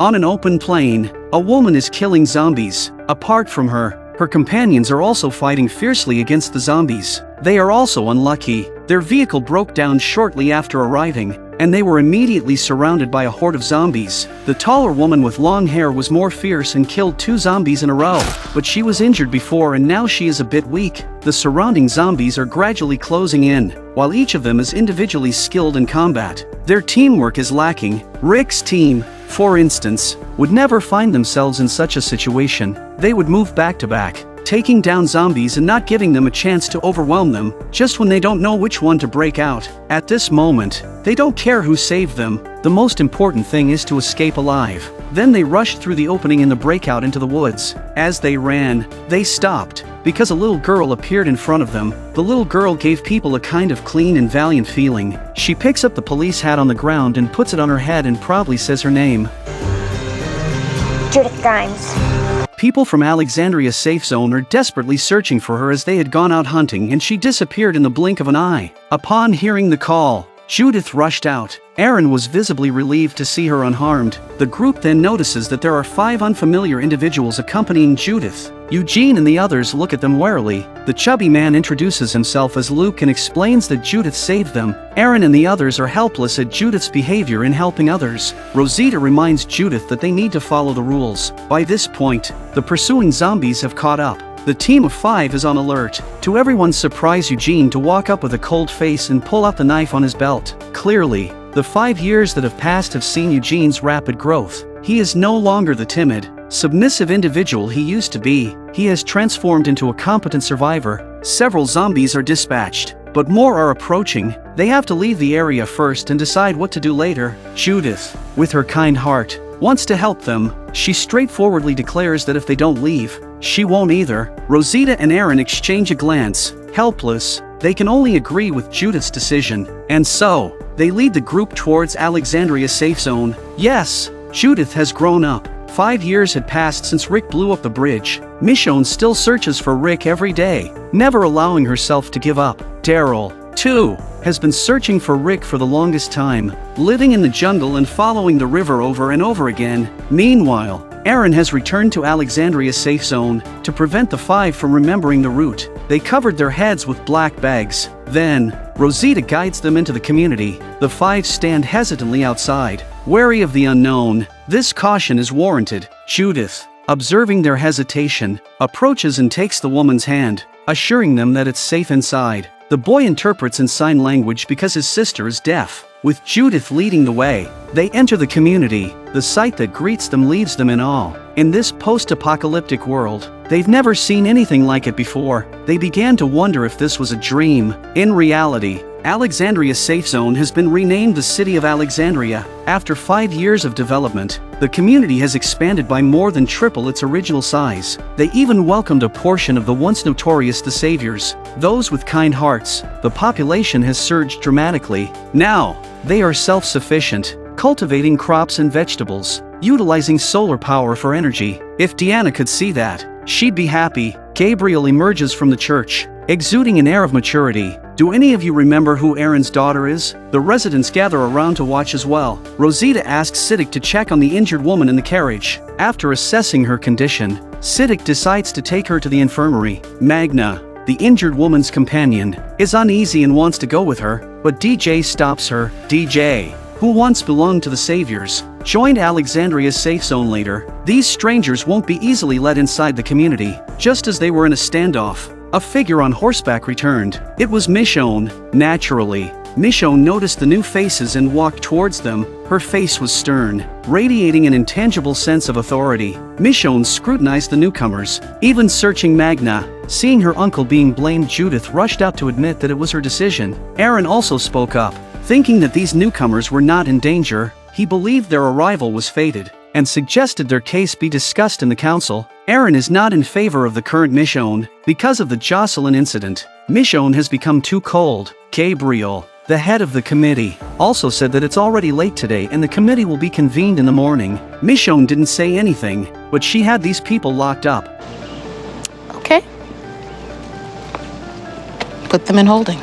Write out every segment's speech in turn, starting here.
On an open plain, a woman is killing zombies. Apart from her, her companions are also fighting fiercely against the zombies. They are also unlucky. Their vehicle broke down shortly after arriving, and they were immediately surrounded by a horde of zombies. The taller woman with long hair was more fierce and killed 2 zombies in a row, but she was injured before and now she is a bit weak. The surrounding zombies are gradually closing in, while each of them is individually skilled in combat. Their teamwork is lacking. Rick's team, for instance, would never find themselves in such a situation. They would move back to back, taking down zombies and not giving them a chance to overwhelm them, just when they don't know which one to break out. At this moment, they don't care who saved them. The most important thing is to escape alive. Then they rushed through the opening in the breakout into the woods. As they ran, they stopped, because a little girl appeared in front of them. The little girl gave people a kind of clean and valiant feeling. She picks up the police hat on the ground and puts it on her head and proudly says her name. Judith Grimes. People from Alexandria SafeZone are desperately searching for her as they had gone out hunting and she disappeared in the blink of an eye. Upon hearing the call, Judith rushed out. Aaron was visibly relieved to see her unharmed. The group then notices that there are 5 unfamiliar individuals accompanying Judith. Eugene and the others look at them warily. The chubby man introduces himself as Luke and explains that Judith saved them. Aaron and the others are helpless at Judith's behavior in helping others. Rosita reminds Judith that they need to follow the rules. By this point, the pursuing zombies have caught up. The team of 5 is on alert. To everyone's surprise, Eugene to walk up with a cold face and pull out the knife on his belt. Clearly, the 5 years that have passed have seen Eugene's rapid growth. He is no longer the timid, submissive individual he used to be. He has transformed into a competent survivor. Several zombies are dispatched, but more are approaching. They have to leave the area first and decide what to do later. Judith, with her kind heart, wants to help them. She straightforwardly declares that if they don't leave, she won't either. Rosita and Aaron exchange a glance. Helpless, they can only agree with Judith's decision, and so, they lead the group towards Alexandria SafeZone. Yes, Judith has grown up. 5 years had passed since Rick blew up the bridge. Michonne still searches for Rick every day, never allowing herself to give up. Daryl, too, has been searching for Rick for the longest time, living in the jungle and following the river over and over again. Meanwhile, Aaron has returned to Alexandria SafeZone to prevent the 5 from remembering the route. They covered their heads with black bags. Then, Rosita guides them into the community. The 5 stand hesitantly outside, wary of the unknown. This caution is warranted. Judith, observing their hesitation, approaches and takes the woman's hand, assuring them that it's safe inside. The boy interprets in sign language because his sister is deaf. With Judith leading the way, they enter the community. The sight that greets them leaves them in awe. In this post-apocalyptic world, they've never seen anything like it before. They began to wonder if this was a dream. In reality, Alexandria SafeZone has been renamed the City of Alexandria. After 5 years of development, the community has expanded by more than triple its original size. They even welcomed a portion of the once notorious The Saviors, those with kind hearts. The population has surged dramatically. Now, they are self-sufficient, cultivating crops and vegetables, utilizing solar power for energy. If Deanna could see that, she'd be happy. Gabriel emerges from the church, exuding an air of maturity. Do any of you remember who Aaron's daughter is? The residents gather around to watch as well. Rosita asks Siddiq to check on the injured woman in the carriage. After assessing her condition, Siddiq decides to take her to the infirmary. Magna, the injured woman's companion, is uneasy and wants to go with her, but DJ stops her. DJ, who once belonged to the Saviors, joined Alexandria SafeZone later. These strangers won't be easily let inside the community. Just as they were in a standoff, a figure on horseback returned. It was Michonne. Naturally, Michonne noticed the new faces and walked towards them. Her face was stern, radiating an intangible sense of authority. Michonne scrutinized the newcomers, even searching Magna. Seeing her uncle being blamed, Judith rushed out to admit that it was her decision. Aaron also spoke up, thinking that these newcomers were not in danger. He believed their arrival was fated, and suggested their case be discussed in the council. Aaron is not in favor of the current Michonne because of the Jocelyn incident. Michonne has become too cold. Gabriel, the head of the committee, also said that it's already late today and the committee will be convened in the morning. Michonne didn't say anything, but she had these people locked up. Okay. Put them in holding.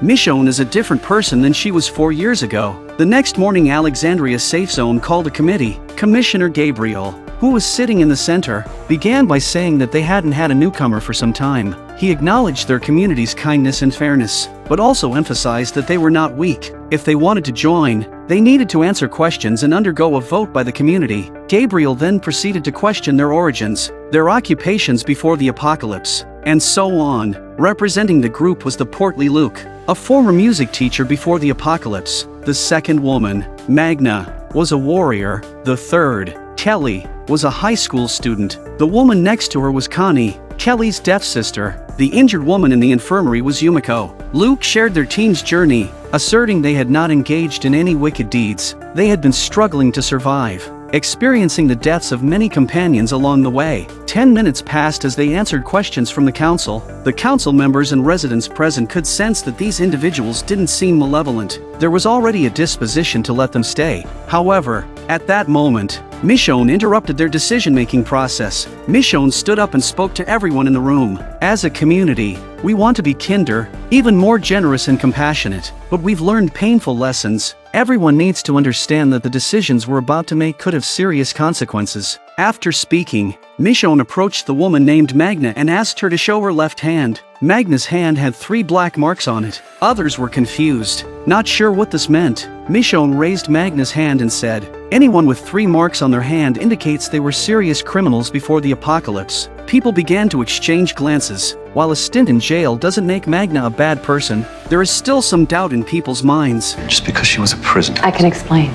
Michonne is a different person than she was 4 years ago. The next morning, Alexandria SafeZone called a committee. Commissioner Gabriel, who was sitting in the center, began by saying that they hadn't had a newcomer for some time. He acknowledged their community's kindness and fairness, but also emphasized that they were not weak. If they wanted to join, they needed to answer questions and undergo a vote by the community. Gabriel then proceeded to question their origins, their occupations before the apocalypse, and so on. Representing the group was the portly Luke, a former music teacher before the apocalypse. The second woman, Magna, was a warrior. The third, Kelly, was a high school student. The woman next to her was Connie, Kelly's deaf sister. The injured woman in the infirmary was Yumiko. Luke shared their team's journey, asserting they had not engaged in any wicked deeds. They had been struggling to survive, experiencing the deaths of many companions along the way. 10 minutes passed as they answered questions from the council. The council members and residents present could sense that these individuals didn't seem malevolent. There was already a disposition to let them stay. However, at that moment, Michonne interrupted their decision-making process. Michonne stood up and spoke to everyone in the room. As a community, we want to be kinder, even more generous and compassionate, but we've learned painful lessons. Everyone needs to understand that the decisions we're about to make could have serious consequences. After speaking, Michonne approached the woman named Magna and asked her to show her left hand. Magna's hand had 3 black marks on it. Others were confused, not sure what this meant. Michonne raised Magna's hand and said, "Anyone with 3 marks on their hand indicates they were serious criminals before the apocalypse." People began to exchange glances. While a stint in jail doesn't make Magna a bad person, there is still some doubt in people's minds. Just because she was a prisoner. I can explain.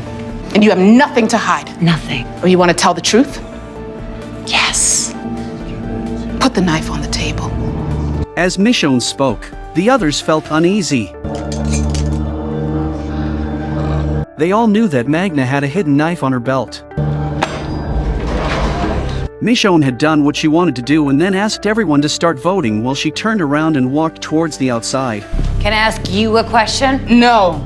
And you have nothing to hide. Nothing. Or you want to tell the truth? Yes. Put the knife on the table. As Michonne spoke, the others felt uneasy. They all knew that Magna had a hidden knife on her belt. Michonne had done what she wanted to do and then asked everyone to start voting while she turned around and walked towards the outside. Can I ask you a question? No.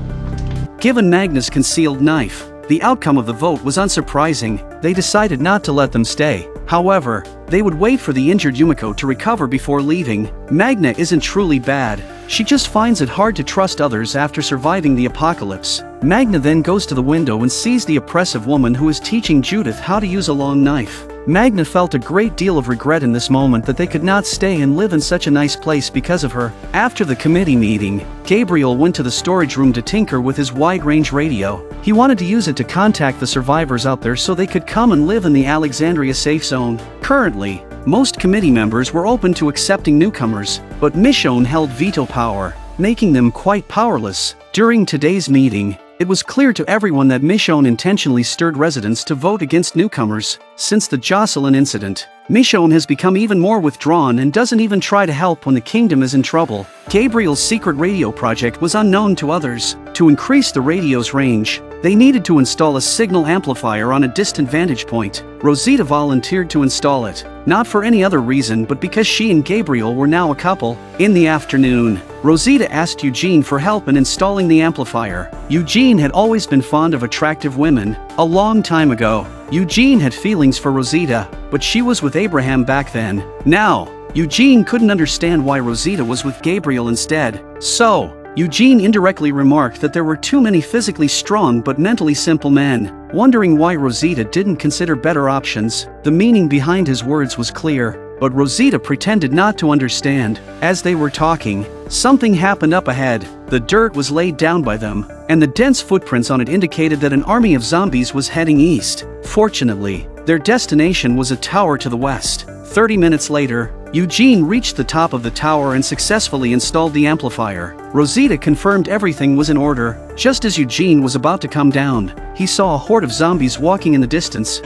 Given Magna's concealed knife, the outcome of the vote was unsurprising. They decided not to let them stay. However, they would wait for the injured Yumiko to recover before leaving. Magna isn't truly bad. She just finds it hard to trust others after surviving the apocalypse. Magna then goes to the window and sees the oppressive woman who is teaching Judith how to use a long knife. Magna felt a great deal of regret in this moment that they could not stay and live in such a nice place because of her. After the committee meeting, Gabriel went to the storage room to tinker with his wide-range radio. He wanted to use it to contact the survivors out there so they could come and live in the Alexandria SafeZone. Currently, most committee members were open to accepting newcomers, but Michonne held veto power, making them quite powerless. During today's meeting, it was clear to everyone that Michonne intentionally stirred residents to vote against newcomers. Since the Jocelyn incident, Michonne has become even more withdrawn and doesn't even try to help when the kingdom is in trouble. Gabriel's secret radio project was unknown to others. To increase the radio's range, they needed to install a signal amplifier on a distant vantage point. Rosita volunteered to install it, not for any other reason but because she and Gabriel were now a couple. In the afternoon, Rosita asked Eugene for help in installing the amplifier. Eugene had always been fond of attractive women. A long time ago, Eugene had feelings for Rosita, but she was with Abraham back then. Now, Eugene couldn't understand why Rosita was with Gabriel instead. So, Eugene indirectly remarked that there were too many physically strong but mentally simple men. Wondering why Rosita didn't consider better options, the meaning behind his words was clear, but Rosita pretended not to understand. As they were talking, something happened up ahead. The dirt was laid down by them, and the dense footprints on it indicated that an army of zombies was heading east. Fortunately, their destination was a tower to the west. 30 minutes later, Eugene reached the top of the tower and successfully installed the amplifier. Rosita confirmed everything was in order. Just as Eugene was about to come down, he saw a horde of zombies walking in the distance.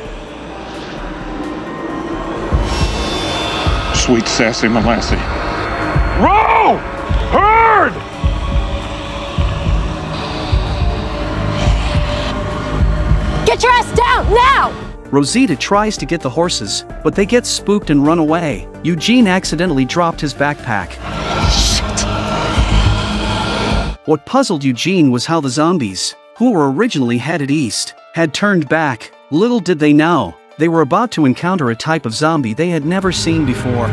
Sweet sassy Molassie. Row! Herd! Get your ass down now! Rosita tries to get the horses, but they get spooked and run away. Eugene accidentally dropped his backpack. Shit. What puzzled Eugene was how the zombies, who were originally headed east, had turned back. Little did they know, they were about to encounter a type of zombie they had never seen before.